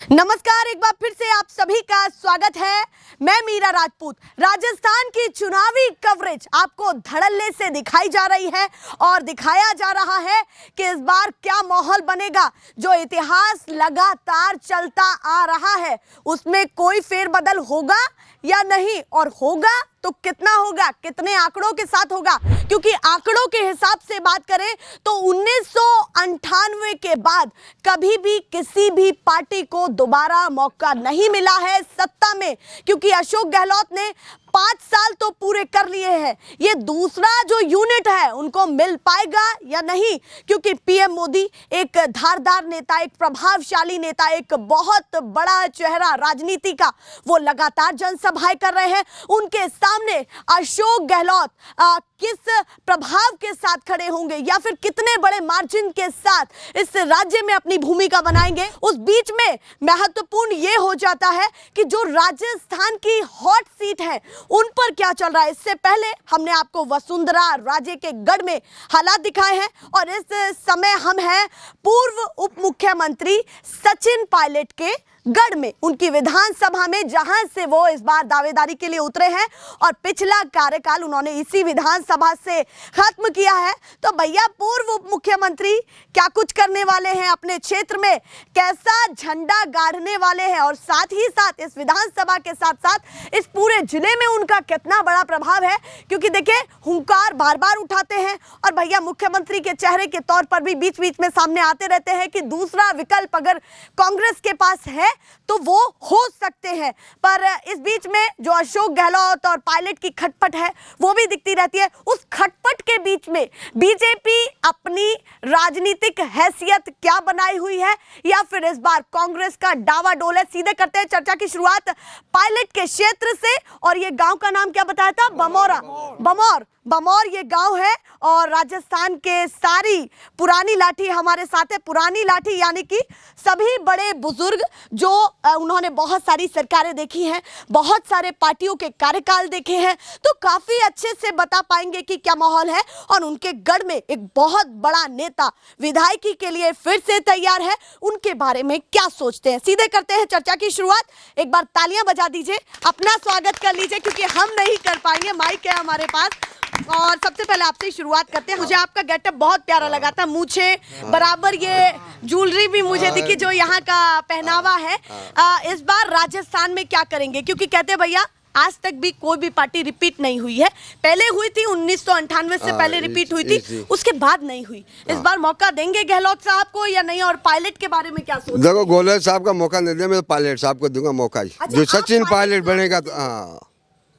नमस्कार, एक बार फिर से आप सभी का स्वागत है। मैं मीरा राजपूत। राजस्थान की चुनावी कवरेज आपको धड़ल्ले से दिखाई जा रही है और दिखाया जा रहा है कि इस बार क्या माहौल बनेगा। जो इतिहास लगातार चलता आ रहा है उसमें कोई फेरबदल होगा या नहीं, और होगा तो कितना होगा, कितने आंकड़ों के साथ होगा। क्योंकि आंकड़ों के हिसाब से बात करें तो 1998 के बाद कभी भी किसी भी पार्टी को दोबारा मौका नहीं मिला है सत्ता में, क्योंकि अशोक गहलोत ने 5 साल तो पूरे कर लिए हैं। ये दूसरा जो यूनिट है उनको मिल पाएगा या नहीं, क्योंकि पीएम मोदी एक धारदार नेता, एक प्रभावशाली नेता, एक बहुत बड़ा चेहरा राजनीति का, वो लगातार जनसभाएं कर रहे हैं। उनके सामने अशोक गहलोत किस प्रभाव के साथ खड़े होंगे या फिर कितने बड़े मार्जिन के साथ इस राज्य में अपनी भूमिका बनाएंगे। उस बीच में महत्वपूर्ण ये हो जाता है कि जो राजस्थान की हॉट सीट है उन पर क्या चल रहा है। इससे पहले हमने आपको वसुंधरा राजे के गढ़ में हालात दिखाए हैं और इस समय हम हैं पूर्व उप मुख्यमंत्री सचिन पायलट के गढ़ में, उनकी विधानसभा में, जहां से वो इस बार दावेदारी के लिए उतरे हैं और पिछला कार्यकाल उन्होंने इसी विधानसभा से खत्म किया है। तो भैया पूर्व उप मुख्यमंत्री क्या कुछ करने वाले हैं अपने क्षेत्र में, कैसा झंडा गाड़ने वाले हैं, और साथ ही साथ इस विधानसभा के साथ साथ इस पूरे जिले में उनका कितना बड़ा प्रभाव है। क्योंकि देखिए, हुंकार बार बार उठाते हैं और भैया मुख्यमंत्री के चेहरे के तौर पर भी बीच बीच में सामने आते रहते हैं कि दूसरा विकल्प अगर कांग्रेस के पास है तो वो हो सकते हैं। पर इस बीच में जो अशोक गहलोत और पायलट की खटपट है वो भी दिखती रहती है। उस खटपट के बीच में बीजेपी अपनी राजनीतिक हैसियत क्या बनाई हुई है, या फिर इस बार कांग्रेस का डावाडोल है। सीधे करते हैं चर्चा की शुरुआत पायलट के क्षेत्र से। और ये गांव का नाम क्या बताया था? बमौर ये गांव है और राजस्थान के सारी पुरानी लाठी हमारे साथ है। पुरानी लाठी यानी कि सभी बड़े बुजुर्ग जो उन्होंने बहुत सारी सरकारें देखी हैं, बहुत सारे पार्टियों के कार्यकाल देखे हैं, तो काफी अच्छे से बता पाएंगे कि क्या माहौल है। और उनके गढ़ में एक बहुत बड़ा नेता विधायकी के लिए फिर से तैयार है, उनके बारे में क्या सोचते हैं। सीधे करते हैं चर्चा की शुरुआत। एक बार तालियां बजा दीजिए, अपना स्वागत कर लीजिए, क्योंकि हम नहीं कर पाएंगे, माइक है हमारे पास। और सबसे पहले आपसे शुरुआत करते हैं। मुझे आपका गेटअप बहुत प्यारा लगा था, मूछे बराबर, ये ज्वेलरी भी मुझे दिखी जो यहाँ का पहनावा है। इस बार राजस्थान में क्या करेंगे? क्योंकि कहते हैं भैया आज तक भी कोई भी पार्टी रिपीट नहीं हुई है। पहले हुई थी 1998 से पहले रिपीट हुई थी, उसके बाद नहीं हुई। इस बार मौका देंगे गहलोत साहब को या नहीं? और पायलट के बारे में क्या सोचते हैं? देखो, गहलोत साहब का मौका नहीं दिया, मैं पायलट साहब को दूंगा मौका ही। जो सचिन पायलट बनेगा तो हाँ।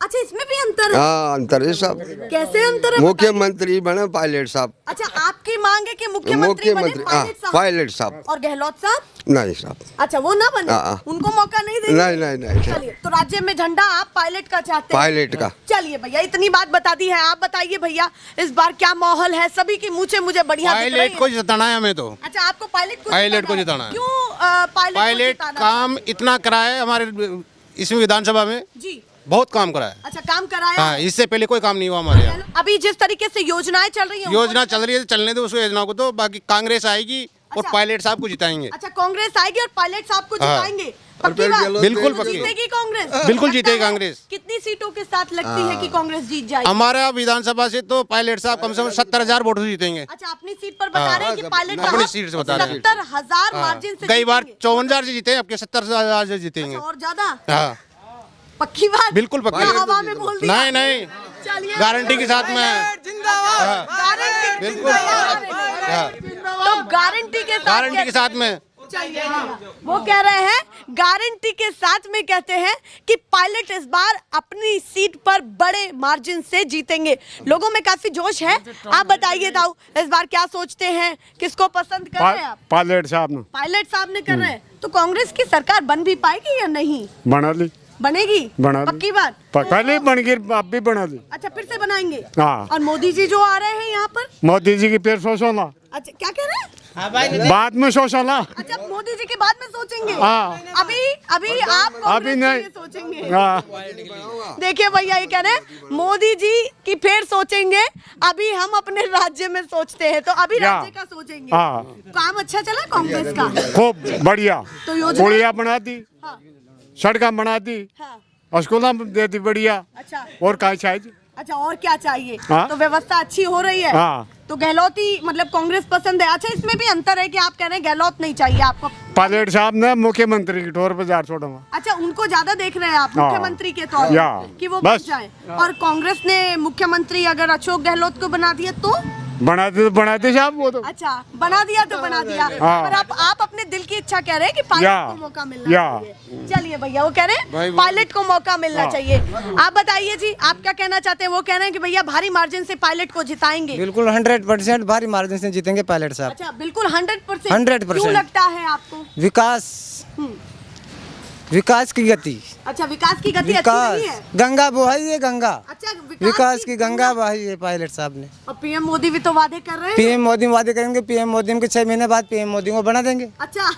अच्छा, इसमें भी अंतर है? हाँ, अंतर है साहब। कैसे अंतर है? मुख्यमंत्री बने पायलट साहब। अच्छा, आपकी मांग है कि मुख्यमंत्री बने पायलट साहब, और गहलोत साहब नहीं साहब। अच्छा, वो ना बने, उनको मौका नहीं देंगे? नहीं। चलिए, तो राज्य में झंडा आप पायलट का चाहते हैं? पायलट का। चलिए भैया, इतनी बात बता दी है। आप बताइए भैया, इस बार क्या माहौल है? सभी की मूछें मुझे बढ़िया दिख रही हैं। पायलट को जिताना है हमें तो। अच्छा, आपको पायलट को जिताना है। क्यों पायलट काम इतना कराया है हमारे इसमें विधानसभा में जी, बहुत काम कराया। अच्छा, काम कराया। हाँ, इससे पहले कोई काम नहीं हुआ हमारे यहाँ। अभी जिस तरीके से योजनाएं चल रही हैं, योजना चल रही है, चलने दो उस योजना को। तो बाकी कांग्रेस आएगी और पायलट साहब को जिताएंगे। अच्छा, कांग्रेस आएगी और पायलट साहब को जिताएंगे? पक्की बात? बिल्कुल पक्की। जीतेगी कांग्रेस? बिल्कुल जीतेगी कांग्रेस। कितनी सीटों के साथ लगती है कि कांग्रेस जीत जाएगी? हमारा विधानसभा से तो पायलट साहब कम से कम 70,000 वोटों से जीतेंगे। अच्छा, अपनी सीट पर बता रहे हैं कि पायलट अपनी सीट से बता रहे हैं 70,000 मार्जिन से। कई बार 54,000 से जीते, आपके 70,000 से जीतेंगे। और ज्यादा? हाँ, पक्की बात? बिल्कुल पक्की। हवा में बोल दिया? नहीं, गारंटी के साथ में। बिल्कुल। तो गारंटी के साथ में वो कह रहे हैं, गारंटी के साथ में कहते हैं कि पायलट इस बार अपनी सीट पर बड़े मार्जिन से जीतेंगे। लोगों में काफी जोश है। आप बताइए दाऊ, इस बार क्या सोचते हैं, किसको पसंद कर रहे हैं आप? पायलट साहब ने कर रहे हैं। तो कांग्रेस की सरकार बन भी पाएगी या नहीं? बनेगी? पक्की बात? पहले बन गई, अब भी बना ली। अच्छा, फिर से बनाएंगे? हाँ। और मोदी जी जो आ रहे हैं यहाँ पर? मोदी जी की फिर सोचो ना। अच्छा, क्या कह रहे हैं? बाद में सोचला। अच्छा, मोदी जी के बाद में सोचेंगे। हाँ। अभी आप कांग्रेस अभी के नहीं। लिए सोचेंगे। हाँ देखिए भैया ये कह रहे हैं मोदी जी की फिर सोचेंगे, अभी हम अपने राज्य में सोचते हैं, तो अभी या। राज्य का सोचेंगे। हाँ। काम अच्छा चला कांग्रेस का? खूब बढ़िया। तो योजना- पुलिया बना दी, हाँ, सड़का बना दी, हाँ, स्कूल दे दी बढ़िया। अच्छा और क्या चाहिए? अच्छा, और क्या चाहिए? हाँ। तो व्यवस्था अच्छी हो रही है। हाँ। तो गहलोत ही मतलब कांग्रेस पसंद है। अच्छा, इसमें भी अंतर है कि आप कह रहे हैं गहलोत नहीं चाहिए आपको। पायलट साहब ने मुख्यमंत्री की ठोर पर जार छोड़ा। अच्छा, उनको ज्यादा देख रहे हैं आप हाँ। मुख्यमंत्री के तौर या। पर कि वो बन बस। जाए। और कांग्रेस ने मुख्यमंत्री अगर अशोक गहलोत को बना दिया तो? बनाते साहब वो तो। अच्छा, बना दिया तो बना दिया। हाँ। पर आप अपने दिल की इच्छा कह रहे हैं कि पायलट या। को मौका मिलना या। चाहिए। चलिए भैया, वो कह रहे हैं पायलट को मौका मिलना हाँ। चाहिए। आप बताइए जी, आप क्या कहना चाहते हैं? वो कह रहे हैं कि भैया भारी मार्जिन से पायलट को जिताएंगे। बिल्कुल 100% भारी मार्जिन से जीतेंगे पायलट साहब। अच्छा, बिल्कुल 100%। 100%। क्यों लगता है आपको? विकास की गति, अच्छा, विकास की गति अच्छी विकास नहीं है। गंगा बहाई है गंगा। अच्छा, विकास की गंगा बहाई है पायलट साहब ने। और पीएम मोदी भी तो वादे कर रहे हैं। पीएम मोदी वादे करेंगे, पीएम मोदी के 6 महीने बाद पीएम मोदी को बना देंगे। अच्छा,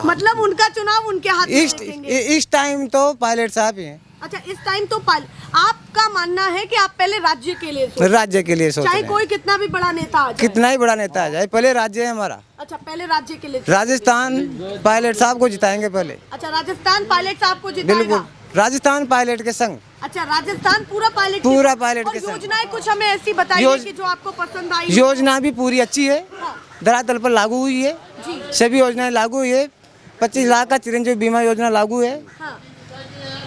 मतलब उनका चुनाव उनके हाथ में रखेंगे। इस टाइम तो पायलट साहब ही हैं। अच्छा, इस टाइम तो आपका मानना है कि आप पहले राज्य के लिए सोचें। राज्य के लिए सोच चाहे रहे हैं। कोई कितना भी बड़ा नेता आ जाए। कितना ही बड़ा नेता आ जाए, पहले राज्य है हमारा। अच्छा, पहले राज्य के लिए सोचें। राजस्थान पायलट साहब को जिताएंगे पहले। अच्छा, राजस्थान पायलट साहब को जिताएगा। बिल्कुल, राजस्थान पायलट के संग। अच्छा, राजस्थान पूरा पायलट पूरा पायलट और के संग। योजनाएं कुछ हमें ऐसी बताइए कि जो आपको पसंद आई। योजना भी पूरी अच्छी है, हाँ। धरातल पर लागू हुई है। जी। सभी योजनाएं लागू हुई है। 25 लाख का चिरंजीवी बीमा योजना लागू है। हाँ,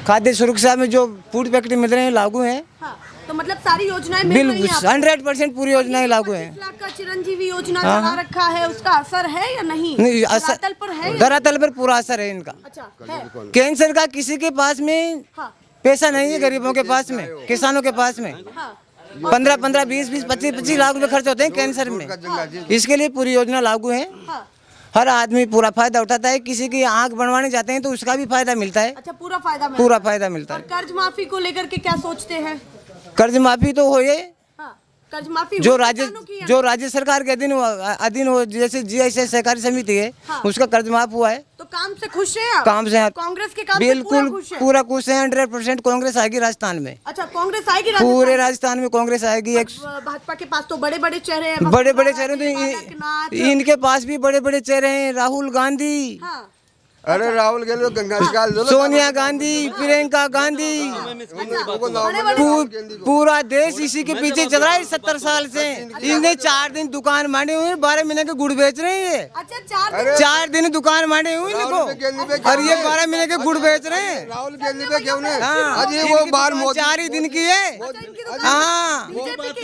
खाद्य सुरक्षा में जो फूड पैकेट मिल रहे हैं लागू हैं। हाँ। तो मतलब सारी योजनाएं मिल रही बिल्कुल हैं आपको। 100% पूरी योजनाएं लागू हैं। 25 लाख का चिरंजीवी योजना हाँ। चला रखा है, उसका असर है या नहीं? नहीं, असर धरातल पर है या- धरातल पर पूरा असर है इनका। अच्छा, है। कैंसर का किसी के पास में हाँ, पैसा नहीं है, गरीबों के पास में, किसानों के पास में हाँ। 15-15, 20-20, 25-25 लाख रुपए खर्च होते हैं कैंसर में। इसके लिए पूरी योजना लागू है। हाँ। हर आदमी पूरा फायदा उठाता है। किसी की आंख बनवाने जाते हैं तो उसका भी फायदा मिलता है। अच्छा, पूरा फायदा मिलता पूरा है। फायदा मिलता और है। कर्ज माफी को लेकर के क्या सोचते हैं? कर्ज माफी तो हो ये हाँ, कर्ज माफी जो हुई राज्य किसानों की है? जो राज्य सरकार के अधीन हो, जैसे जीआईसी सहकारी समिति है, हाँ। उसका कर्ज माफ हुआ है। तो काम से खुश हैं आप? काम से कांग्रेस के काम से बिल्कुल पूरा खुश हैं? पूरा खुश है। 100% कांग्रेस आएगी राजस्थान में। अच्छा, कांग्रेस आएगी पूरे राजस्थान में कांग्रेस आएगी। भाजपा के पास तो बड़े बड़े चेहरे हैं। बड़े बड़े वसुंधरा चेहरे राजे, तो बालकनाथ। इनके पास भी बड़े बड़े चेहरे हैं। राहुल गांधी, हाँ, अरे राहुल गहलोत गंगा निकाल दो। सोनिया गांधी, प्रियंका गांधी, पूरा देश इसी के पीछे चल रहा है 70 साल से। इन्हें 4 दिन दुकान मांडे हुए हैं, 12 महीने के गुड़ बेच रहे हैं ये। अच्छा, 4 दिन 4 दिन दुकान मांडे हुए इनको, और ये 12 महीने के गुड़ बेच रहे हैं। राहुल गांधी पे क्यों नहीं? हाँ, अजी वो बार मोदी 4 ही दिन की है। हाँ,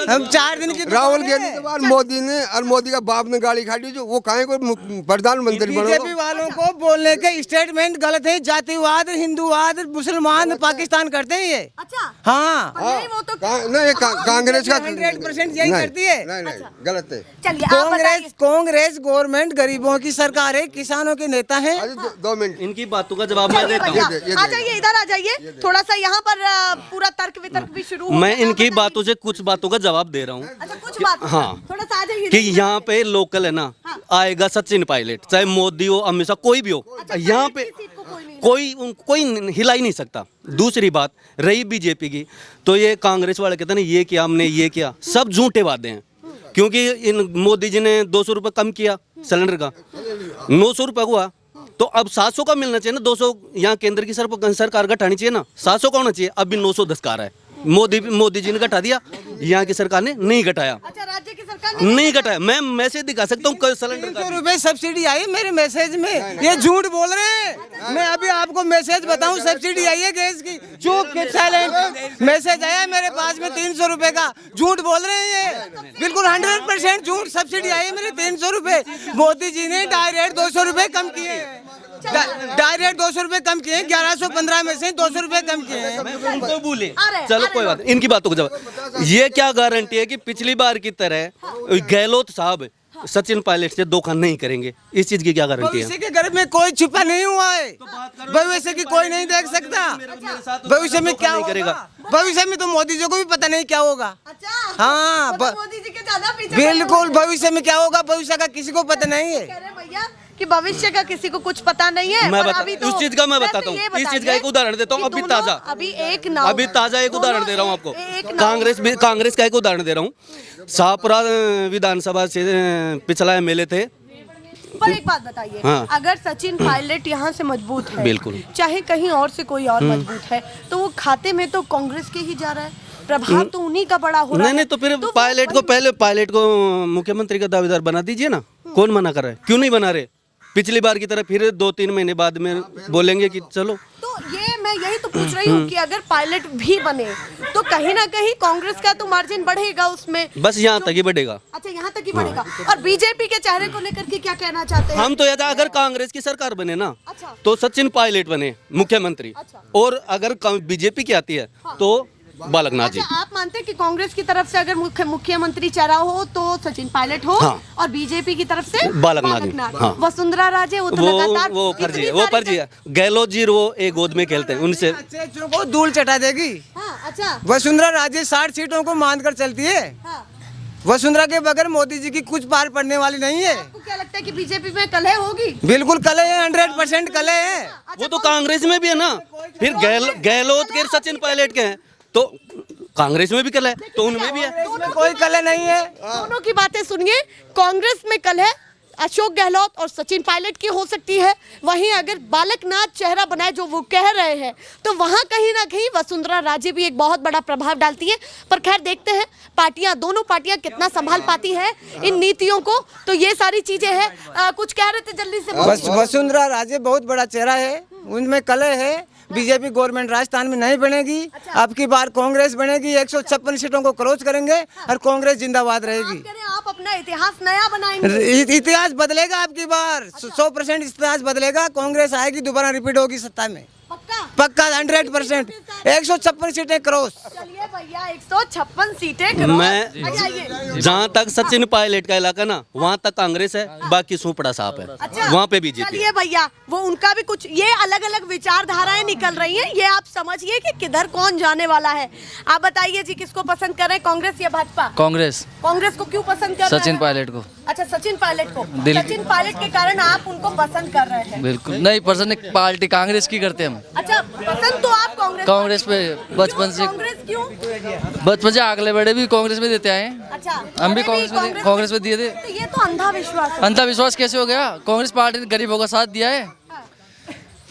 हम 4 दिन की राहुल गांधी के बाद मोदी ने और मोदी का बाप ने गाड़ी खाड़ी जो वो काहे को प्रधानमंत्री बनो। बीजेपी वालों को बोलने के स्टेटमेंट गलत है। जातिवाद, हिंदुवाद, मुसलमान पाकिस्तान करते हैं ये। अच्छा, हाँ, पर नहीं, वो तो नहीं कांग्रेस का 100% यही करती है। नहीं गलत है। चलिए आप बताइए। कांग्रेस गवर्नमेंट गरीबों की सरकार है, किसानों के नेता हैं। अजी 2 मिनट इनकी बातों का जवाब मैं चलिए देता भैया, हूँ। आ जाइए, इधर आ जाइए। थोड़ा सा यहाँ पर पूरा तर्क वितर्क भी शुरू हो मैं गया। इनकी बताइए। बातों से कुछ बातों का जवाब दे रहा हूँ अच्छा, कुछ बात हाँ। थोड़ा सा आ जाइए कि यहाँ पे लोकल है ना, आएगा सचिन पायलट, चाहे मोदी हो, अमित शाह, कोई भी हो। अच्छा, यहाँ पे किसी को कोई नहीं कोई हिला ही नहीं सकता। दूसरी बात रही बीजेपी की, तो ये कांग्रेस वाले कहते हैं ना ये किया हमने, ये किया, सब झूठे वादे हैं। क्योंकि इन मोदी जी ने 200 रुपये कम किया सिलेंडर का, 900 रुपये हुआ, तो अब 700 का मिलना चाहिए ना। 200 यहाँ केंद्र की सरकार घटानी चाहिए ना, 700 का होना चाहिए। अभी 910 का रहा है। मोदी जी ने घटा दिया, यहाँ की सरकार ने नहीं घटाया। अच्छा, राज्य की सरकार ने नहीं घटाया। मैं मैसेज दिखा सकता हूँ सिलेंडर 300 का। रुपए सब्सिडी आई है मेरे मैसेज में। ये झूठ बोल रहे हैं। मैं अभी आपको मैसेज बताऊं, सब्सिडी आई है गैस की, चुप साइलेंट। मैसेज आया मेरे पास में 300 रुपए का। झूठ बोल रहे हैं ये, बिल्कुल 100% झूठ। सब्सिडी आई है मेरे 300 रुपए। मोदी जी ने डायरेक्ट 200 रुपए कम किए हैं। डायरेक्ट 200 रुपए कम किए हैं। 1115 में से 200 रुपए कम किए हैं। उनको बोले आ रहे हैं, चलो आ रहे कोई बात नहीं। इनकी बातों को जवाब, ये क्या गारंटी है कि पिछली बार की तरह गहलोत साहब सचिन पायलट से धोखा नहीं करेंगे, इस चीज की क्या गारंटी है? भविष्य के घर में कोई छुपा नहीं हुआ है, भविष्य की कोई नहीं देख सकता। भविष्य में क्या करेगा, भविष्य में तो मोदी जी को भी पता नहीं क्या होगा। अच्छा हाँ, तो मोदी जी के ज्यादा पीछे बिल्कुल भविष्य में क्या होगा, भविष्य का किसी को पता नहीं है। कह रहे भैया कि भविष्य का किसी को कुछ पता नहीं है। मैं पर बता- अभी तो उस चीज का मैं वैसे बताता हूँ। ये इस चीज का बताइए एक उदाहरण देता हूँ, कि अभी दोनों ताजा। अभी एक नाव अभी ताजा एक उदाहरण दे रहा हूँ आपको। एक नाव- कांग्रेस का एक उदाहरण दे रहा हूँ। शाहपुरा विधानसभा से पिछला एमएलए थे। पर एक बात बताइए, हाँ। अगर सचिन पायलट यहाँ से मजबूत है, बिल्कुल। चाहे कहीं और से कोई और मजबूत है, तो वो खाते में तो कांग्रेस के ही जा रहा है, प्रभाव तो उन्हीं का बड़ा हो रहा है। नहीं तो फिर वो पायलट को मुख्यमंत्री का दावेदार बना दीजिए ना। कौन मना कर रहा है? क्यों नहीं बना रहे? पिछली बार की तरह फिर 2-3 महीने बाद में बोलेंगे कि चलो। तो ये मैं यही तो पूछ रही हूँ कि अगर पायलट भी बने तो कहीं ना कहीं कांग्रेस का तो मार्जिन बढ़ेगा उसमें। बस यहाँ तक ही बढ़ेगा। अच्छा, यहाँ तक ही बढ़ेगा। और बीजेपी के चेहरे को लेकर के क्या कहना चाहते हैं? हम तो यदि अगर कांग्रेस की सरकार बने ना, अच्छा। तो सचिन पायलट बने मुख्यमंत्री। अच्छा। और अगर बीजेपी की आती है तो बालकनाथ जी। अच्छा, आप मानते हैं कि कांग्रेस की तरफ से अगर मुख्यमंत्री चेहरा हो तो सचिन पायलट हो, हाँ। और बीजेपी की तरफ से बालकनाथ जी। हाँ। वसुंधरा राजे वो तो लगातार वो इतनी फर्जी है, वो सारी फर्जी है। गहलोत जी वो एक गोद में खेलते हैं, उनसे अच्छे को धूल चटा देगी। हाँ, अच्छा, वसुंधरा राजे 60 सीटों को मान कर चलती है। हाँ। वसुंधरा के बगैर मोदी जी की कुछ पार पड़ने वाली नहीं है। आपको क्या लगता है कि बीजेपी में कलह होगी? बिल्कुल कले है, 100% कले है। वो तो कांग्रेस में भी है ना। फिर गहलोत के सचिन पायलट के हैं तो कांग्रेस में भी कल है, तो उनमें भी है। इसमें कोई कले नहीं है। दोनों की बातें सुनिए। कांग्रेस में कलह अशोक गहलोत और सचिन पायलट की हो सकती है, वहीं अगर बालकनाथ चेहरा बनाए जो वो कह रहे हैं, तो वहां कहीं ना कहीं वसुंधरा राजे भी एक बहुत बड़ा प्रभाव डालती है। पर खैर देखते हैं दोनों पार्टियां कितना संभाल पाती है इन नीतियों को। तो ये सारी चीजें हैं। कुछ कह रहे थे, जल्दी से। वसुंधरा राजे बहुत बड़ा चेहरा है, उनमें कले है। बीजेपी गवर्नमेंट राजस्थान में नहीं बनेगी। अब की बार कांग्रेस बनेगी, 156 सीटों को क्रॉस करेंगे और कांग्रेस जिंदाबाद रहेगी। आप कह रहे हैं आप अपना इतिहास नया बनाएंगे। इतिहास बदलेगा अब की बार, 100% इतिहास बदलेगा। कांग्रेस आएगी, दोबारा रिपीट होगी सत्ता में, पक्का 100%। 156 सीटें क्रॉस। चलिए भैया, 156 सीटें क्रॉस। मैं जहाँ तक सचिन पायलट का इलाका ना, वहाँ तक कांग्रेस है, बाकी सुपड़ा साफ है। अच्छा, वहाँ पे बीजेपी। चलिए भैया, वो उनका भी कुछ ये अलग अलग विचारधाराएं निकल रही हैं, ये आप समझिए कि किधर कौन जाने वाला है। आप बताइए जी, किसको पसंद कर रहे हैं, कांग्रेस या भाजपा? कांग्रेस। कांग्रेस को क्यों पसंद कर रहे हैं? सचिन पायलट को। अच्छा, सचिन पायलट को। दिल- सचिन पायलट के कारण आप उनको पसंद कर रहे हैं? बिल्कुल नहीं, पसंद पार्टी कांग्रेस की करते हम। अच्छा, पसंद तो आप कांग्रेस पे बचपन से। कांग्रेस क्यों? बचपन से अगले बड़े भी कांग्रेस में देते आए हैं। अच्छा, हम भी उन्होंने कांग्रेस में दिए थे। तो ये तो अंधा विश्वास है। अंधा विश्वास कैसे हो गया? कांग्रेस पार्टी ने गरीबों का साथ दिया है।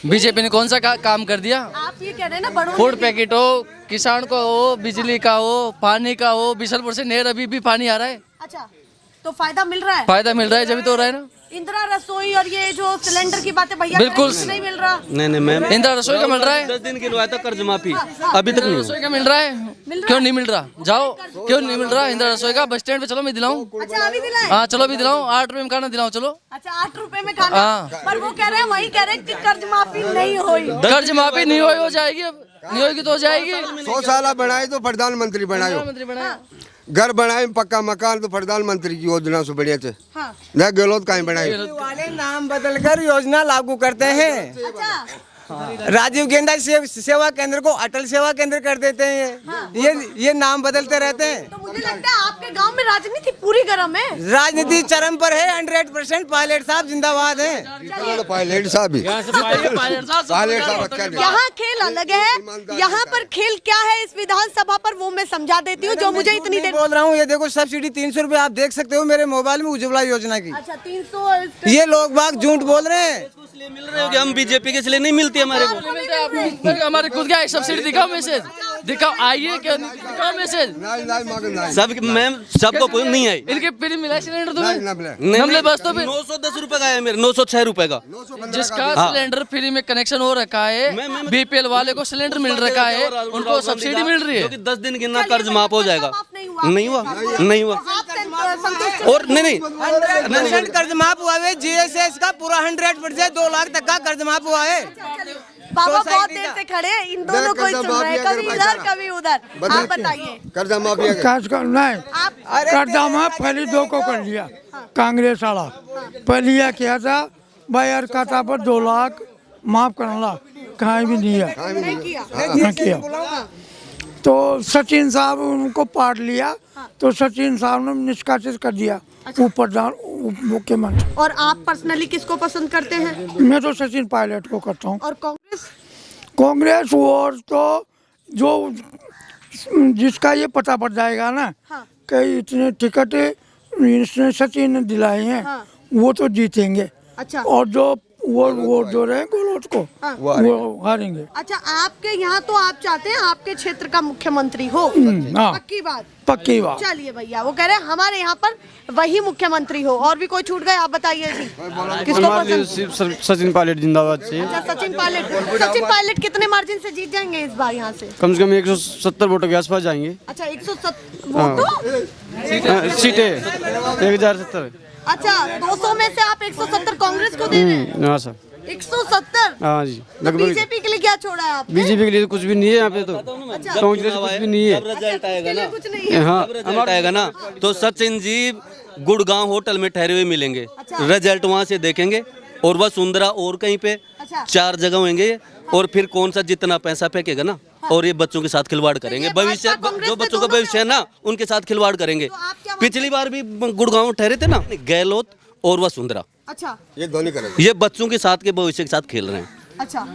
बीजेपी ने कौन सा काम कर दिया? आप ये कह रहे हैं ना, बड़ों फूड ने- पैकेट हो, किसान को हो, बिजली का हो, पानी का हो, बिशलपुर से नहर अभी भी पानी आ रहा है। अच्छा, तो फायदा मिल रहा है? फायदा मिल रहा है, जब तो हो रहा है ना। इंदिरा रसोई और ये जो सिलेंडर की बातें भैया बिल्कुल। कह रहे हैं, नहीं मिल रहा। नहीं मैं इंदिरा रसोई का मिल रहा है। 10 दिन के लिए आया था कर्ज माफी, अभी तक नहीं हुआ। रसोई का मिल रहा है। क्यों नहीं मिल रहा? जाओ, क्यों नहीं मिल रहा? इंदिरा रसोई का बस स्टैंड पे चलो, मैं दिलाऊं। अच्छा, अभी दिलाए? हाँ चलो, भी दिलाऊं। 8 रुपए में खाना दिलाऊं, चलो। अच्छा, 8 रुपए में खाना। हाँ। पर वो कह रहे हैं, वही कह रहे हैं कि कर्ज माफी नहीं हुई। कर्ज माफी नहीं हो जाएगी, अब नहीं होगी तो हो जाएगी। 100 साल बनाए तो प्रधानमंत्री बनायो, प्रधानमंत्री बनाया। घर बनाए पक्का मकान तो प्रधानमंत्री की योजना से बढ़िया थे। हाँ। न गहलोत कहीं बनाई। वाले नाम बदलकर योजना लागू करते हैं। अच्छा, राजीव गांधी सेवा केंद्र को अटल सेवा केंद्र कर देते हैं। ये नाम बदलते रहते हैं। तो मुझे लगता है आपके गांव में राजनीति पूरी गर्म है। राजनीति चरम पर है, 100% पायलट साहब जिंदाबाद हैं। पायलट साहब भी, पायलट साहब अच्छा नहीं। यहाँ खेल अलग है, यहाँ पर खेल क्या है इस विधानसभा पर वो मैं समझा देती हूँ, जो मुझे इतनी देर। बोल रहा हूँ, ये देखो सब्सिडी 300 रुपए आप देख सकते हो मेरे मोबाइल में, उज्ज्वला योजना की। अच्छा, 300। ये लोग बाग झूठ बोल रहे हैं। मिल रहे होंगे, हम बीजेपी के इसलिए नहीं मिलती हमारे को। हमारे खुद का सब्सिडी दिखाओ, मैसेज दिखाओ, आइए क्यों नहीं दिखाओ मैसेज। सब मैम सबको नहीं आई। इनके फ्री मिला है सिलेंडर तुम्हें? नहीं, हमने बस तो फिर 910 रुपए का है मेरे, 906 रुपए का। जिसका सिलेंडर फ्री में कनेक्शन हो रखा है, बीपीएल वाले को सिलेंडर मिल रखा है, उनको सब्सिडी मिल रही है। क्योंकि 10 दिन गिनना कर्ज माफ हो जाएगा। नहीं हुआ, नहीं हुआ। संतुष्ट? और नहीं 100% कर्ज माफ हुआ है। जीएसएस का पूरा 100% 2 लाख तक का कर्ज माफ हुआ है। बाबा बहुत सोसाइटी देर का। से खड़े हैं, इन दोनों को ही सुन रहे हैं, कभी इधर कभी उधर। आप बताइए, कर्जा माफी कर्ज का नहीं, आप कर्जा माफ पहले 2 को कर लिया, कांग्रेस वाला पहले यह किया था भाई यार कथा पर 2 लाख माफ करना कहीं भी नहीं है, नहीं किया। तो सचिन साहब उनको पाट लिया, तो सचिन साहब ने निष्कासित कर दिया ऊपर मुख्यमंत्री। और आप पर्सनली किसको पसंद करते हैं? मैं तो सचिन पायलट को करता हूँ। और कांग्रेस? कांग्रेस और तो जो जिसका ये पता पड़ जाएगा ना कि इतने टिकट इसने सचिन ने दिलाए हैं, वो तो जीतेंगे। अच्छा। और जो वो जो रहे गहलोत को वो हारेंगे। अच्छा, आपके यहाँ तो आप चाहते हैं आपके क्षेत्र का मुख्यमंत्री हो? हाँ, पक्की बात? पक्की बात। चलिए भैया, वो कह रहे हैं हमारे यहाँ पर वही मुख्यमंत्री हो। और भी कोई छूट गए, आप बताइए जी, किसको पसंद? सचिन पायलट जिंदाबाद से। अच्छा, सचिन पायलट कितने मार्जिन से जीत जाएंगे इस बार यहाँ से? कम से कम 170 वोटों के आसपास जाएंगे। अच्छा, 170 वोटों? सीटें 1070। अच्छा, 200 में से आप 170 कांग्रेस को दे रहे हैं? हाँ सर, 170? हाँ जी। तो बीजेपी के लिए क्या छोड़ा है आपने? बीजेपी के लिए कुछ भी नहीं है यहाँ पे, तो कांग्रेस कुछ भी नहीं है। रिजल्ट आएगा ना, कुछ नहीं है। हाँ रिजल्ट आएगा ना, तो सचिन जी गुड़गांव होटल में ठहरे हुए मिलेंगे। रिजल्ट वहाँ से देखेंगे, और वसुंधरा और कहीं पे 4 जगह होंगे, और फिर कौन सा जितना पैसा फेंकेगा ना, और ये बच्चों के साथ खिलवाड़ करेंगे। भविष्य जो बच्चों का भविष्य है ना, उनके साथ खिलवाड़ करेंगे। पिछली बार भी गुड़गांव ठहरे थे ना, गहलोत और वसुंधरा। अच्छा, ये दोनों करेंगे। ये बच्चों के साथ के भविष्य के साथ खेल रहे हैं। अच्छा,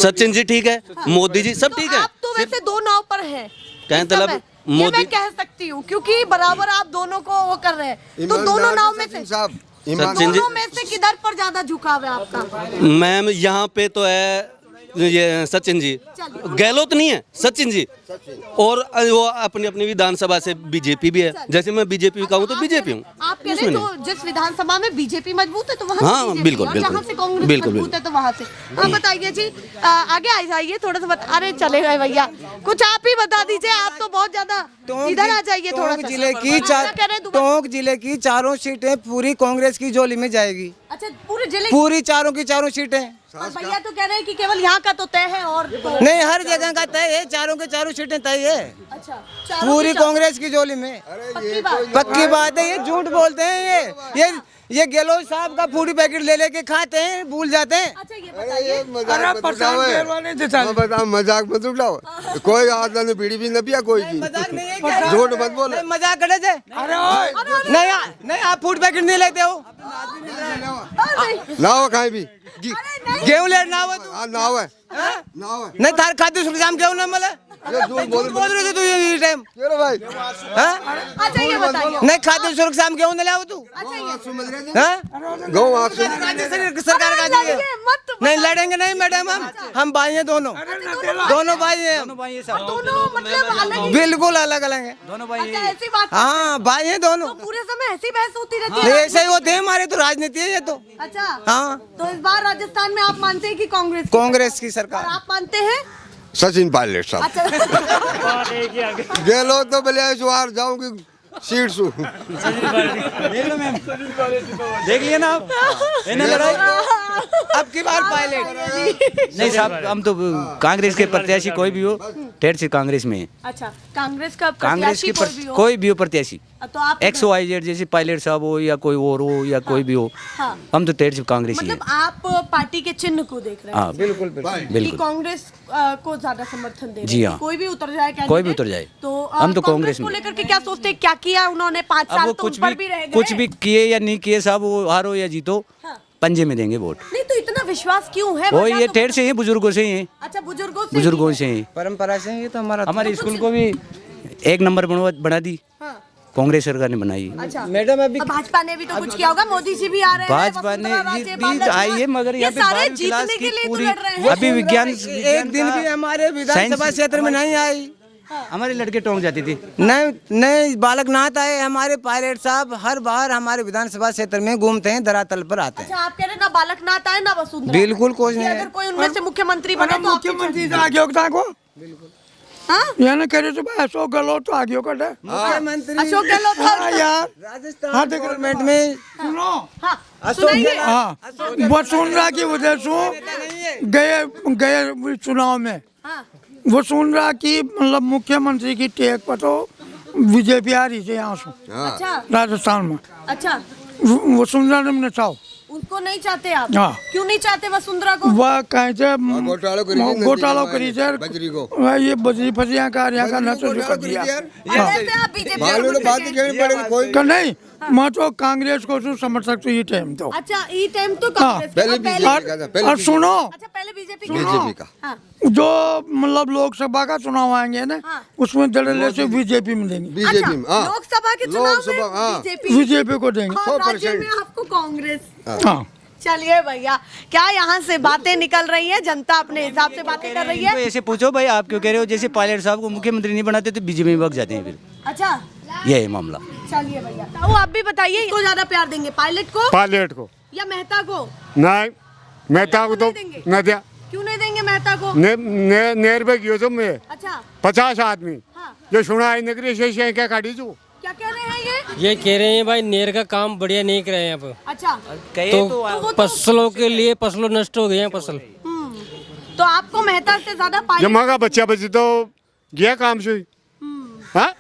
सचिन जी ठीक है, मोदी जी सब ठीक है। आप तो वैसे 2 नाव पर हैं। कहने इस समय मतलब ये मोदी मैं कह सकती हूँ, क्योंकि बराबर आप दोनों को वो कर रहे हैं, तो दोनों नाव में से साहब सचिन जी, दोनों में से किधर पर ज्यादा झुकाव है आपका? मैम यहाँ पे तो है ये सचिन जी, गहलोत नहीं है, सचिन जी। और वो अपनी अपनी विधानसभा से बीजेपी भी है, जैसे मैं बीजेपी का हूँ तो बीजेपी हूँ। आप कह रहे हैं तो जिस विधानसभा में बीजेपी मजबूत है तो वहाँ हाँ, से BJP, बिल्कुल, और बिल्कुल। जहाँ से कांग्रेस बिल्कुल, मजबूत है तो वहाँ से। आप बताइए जी, आगे आ जाइए थोड़ा सा अरे चले गए भैया, कुछ आप ही बता दीजिए, आप तो बहुत ज्यादा इधर आ जाइए थोड़ा सा। टोंक जिले की 4 सीटें पूरी कांग्रेस की झोली में जाएगी। अच्छा, पूरे जिले पूरी 4 की 4 सीटें। और भैया तो कह रहे हैं कि केवल यहाँ का तो तय है, और तो नहीं, हर जगह का तय है, 4 के 4 सीटें तय है। अच्छा, पूरी कांग्रेस की झोली में। पक्की बात है, ये झूठ बोलते हैं। ये गहलोत साहब का फूडी पैकेट ले लेके खाते हैं, भूल जाते हैं। अच्छा, ये बताइए, बताओ, मजाक मत उठाओ। कोई आदमी ने बीड़ी भी न पिया कोई की, झूठ मत बोलो। मजाक करे थे। नहीं, आप फूड पैकेट नहीं लेते हो ना हो कहीं भी गेहूं ले ना हो ना हो नहीं, थार खाद्य सुरक्षा गेहूं ना मिले। बोल रहे थे तू ये टाइम भाई। अच्छा ये बताइए, नहीं, खाद्य सुरक्षा में गेहूं नहीं लाओ तू। गौ सरकार का नहीं लड़ेंगे, नहीं मैडम, हम भाई हैं, दोनों भाई हैं, दोनों मतलब अलग? बिल्कुल अलग अलग हैं दोनों भाई। ऐसी बात? हाँ, भाई हैं दोनों। तो पूरे समय ऐसी बहस होती रहती है? ऐसे ही होते हैं, हमारे तो राजनीति है ये तो। अच्छा, हाँ, तो इस बार राजस्थान में आप मानते हैं कि कांग्रेस की सरकार? आप मानते हैं? सचिन पायलट साहब। अच्छा, गहलोत तो बोले इस बार जाऊंगी सीट सु। देख लिया ना आप, लड़ाई अब की बार पायलट नहीं साहब, हम तो कांग्रेस के प्रत्याशी कोई भी हो, ठेठ से कांग्रेस में है। अच्छा, कांग्रेस का कांग्रेस प्रत्याशी के कोई भी हो? प्रत्याशी तो आप XYZ जैसे पायलट साहब हो या कोई और हो या कोई भी हो, हाँ। हम तो ठेठ से कांग्रेस ही है। मतलब आप पार्टी के चिन्ह को देख रहे हैं? हाँ, बिल्कुल कि कांग्रेस को ज्यादा समर्थन दे रहे हैं? जी हाँ। कोई भी उतर जाए, कोई भी उतर जाए, तो हम तो कांग्रेस को में। लेकर के क्या सोचते हैं, क्या किया उन्होंने 5 अब साल? वो तो उन पर भी रह गए। कुछ भी किए या नहीं किए साहब, वो हारो या जीतो, पंजे में देंगे वोट। नहीं तो इतना विश्वास क्यों है? वो वजह ये तो ठेठ से ही, बुजुर्गों से ही है। अच्छा, बुजुर्गों से ही, परंपरा से ये तो हमारे स्कूल को भी 1 नंबर बना दी, कांग्रेस सरकार ने बनाई। अच्छा मैडम, अभी भाजपा ने भी तो कुछ किया होगा, मोदी जी भी आ रहे हैं, भाजपा ने भी आई है, मगर यहाँ पे सारे 12वीं क्लास जीतने की के लिए तो पूरी लड़ रहे हैं। अभी विज्ञान एक दिन भी हमारे विधानसभा क्षेत्र में नहीं आई। हमारे लड़के टोंक जाती थी। नहीं, बालक नाथ आए हमारे पायलट साहब, हर बार हमारे विधानसभा क्षेत्र में घूमते हैं, धरातल पर आते हैं। अच्छा, आप कह रहे हैं ना बालक नाथ आए ना वसुंधरा? बिल्कुल कोई नहीं है। अगर कोई उनमें से मुख्यमंत्री बने तो मुख्यमंत्री आगे होता को यानी कह रहे थे भाई अशोक गहलोत तो आगे होता है। मुख्यमंत्री अशोक गहलोत यार राजस्थान गवर्नमेंट में सुनो, सुनाइए। हाँ, वसुंधरा की वजह से गए चुनाव में वसुंधरा की मतलब मुख्यमंत्री की टेक पर तो बीजेपी आ रही थी यहाँ से अच्छा, राजस्थान में। अच्छा, वसुंधरा ने चाहो उसको नहीं चाहते आप? हाँ। क्यों नहीं चाहते वसुंधरा को? वह कहीं से घोटाला करी बजरी सर को ये बजरी फसिया का यहाँ का नशो कर दिया कैसे आप बीजेपी का नहीं मैं तो कांग्रेस को समर्थक तो ये टाइम तो अच्छा ई टाइम तो हाँ। कांग्रेस का, पहले बीजेपी और सुनो अच्छा पहले बीजेपी बीजेपी का हाँ। जो मतलब लोकसभा का चुनाव आएंगे ना हाँ। उसमें धड़ल्ले से बीजेपी में देंगे बीजेपी में हाँ लोकसभा के चुनाव लोकसभा, में हाँ। बीजेपी को देंगे और राज्य 100%। में आपको कांग्रेस। हाँ चलिए भैया क्या यहाँ से बातें निकल रही है, जनता अपने हिसाब से बातें कर रही इनको है। ऐसे पूछो भाई आप क्यों कह रहे हो, जैसे पायलट साहब को मुख्यमंत्री नहीं बनाते तो बीजेपी में भाग जाते हैं फिर, अच्छा ये है मामला। चलिए भैया वो आप भी बताइए इसको ज्यादा प्यार देंगे पायलट को पायलट को या मेहता को? नहीं मेहता को तो नहीं देंगे? न दिया क्यों नहीं देंगे मेहता को? नेर पे गयो तुम में अच्छा 50 आदमी हाँ। जो सुना नगरी से क्या काटी जो क्या कह रहे हैं ये? कह रहे हैं भाई नेर का काम बढ़िया नहीं कर रहे हैं अब, अच्छा तो फसलों के लिए फसलों नष्ट हो गए हैं फसल। तो आपको मेहता से ज्यादा पायलट? जमा का बच्चा बच्ची तो गया काम से हाँ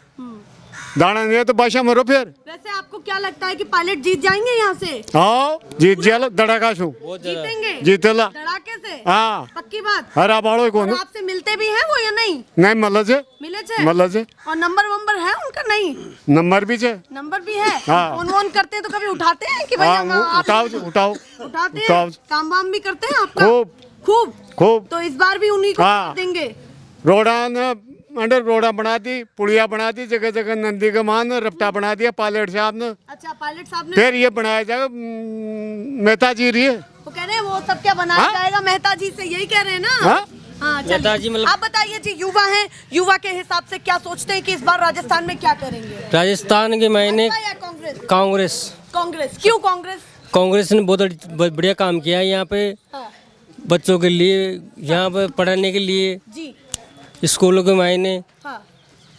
दाना नहीं है तो बादशाह मरो फिर। वैसे आपको क्या लगता है कि पायलट जीत जाएंगे यहाँ से? हाँ जीत जालो धड़ाका छू जीतेंगे जीतेला धड़ाके से? हाँ पक्की बात? हरा बाड़ो को और आपसे मिलते भी हैं वो या नहीं? नहीं मतलब से मिले छे? मतलब से और नंबर है उनका? नहीं नंबर भी छे नंबर भी है। हाँ। फोन करते हैं तो कभी उठाते हैं कि भैया हाँ आप उठाओ उठाओ उठाते हैं? उठाओ। काम वाम भी करते हैं आपका? खूब खूब खूब तो इस बार भी उन्हीं को हाँ। देंगे। रोड़ा न अंडर रोड़ा बना दी, पुड़िया बना दी, जगह जगह नंदी का मान रपटा बना दिया पायलट साहब ने। अच्छा पायलट साहब ने फिर ये बनाया जाएगा मेहता जी रही है वो कह रहे हैं वो सब क्या बनाया हाँ? जाएगा मेहता जी से, यही कह रहे हैं ना? हाँ? हाँ मेहता जी चलिए मतलब- आप बताइए जी, युवा हैं, युवा के हिसाब से क्या सोचते हैं कि इस बार राजस्थान में क्या करेंगे? राजस्थान के मैंने भाजपा या कांग्रेस? कांग्रेस कांग्रेस क्यों कांग्रेस? कांग्रेस ने बहुत बढ़िया काम किया है यहाँ पे हाँ। बच्चों के लिए, यहाँ पे पढ़ाने के लिए, जी स्कूलों के मायने हाँ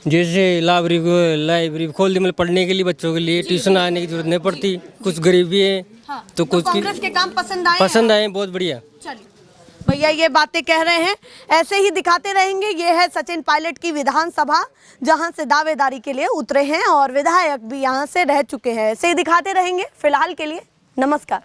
जैसे लाइब्रेरी खोल दी, मतलब पढ़ने के लिए बच्चों के लिए ट्यूशन आने की जरूरत नहीं पड़ती। कुछ गरीबी है हाँ तो कुछ कांग्रेस के काम पसंद आए? पसंद आए, बहुत बढ़िया। चलिए भैया ये बातें कह रहे हैं, ऐसे ही दिखाते रहेंगे। ये है सचिन पायलट की विधानसभा जहां से दावेदारी के लिए उतरे हैं और विधायक भी यहां से रह चुके हैं। ऐसे ही दिखाते रहेंगे। फिलहाल के लिए नमस्कार।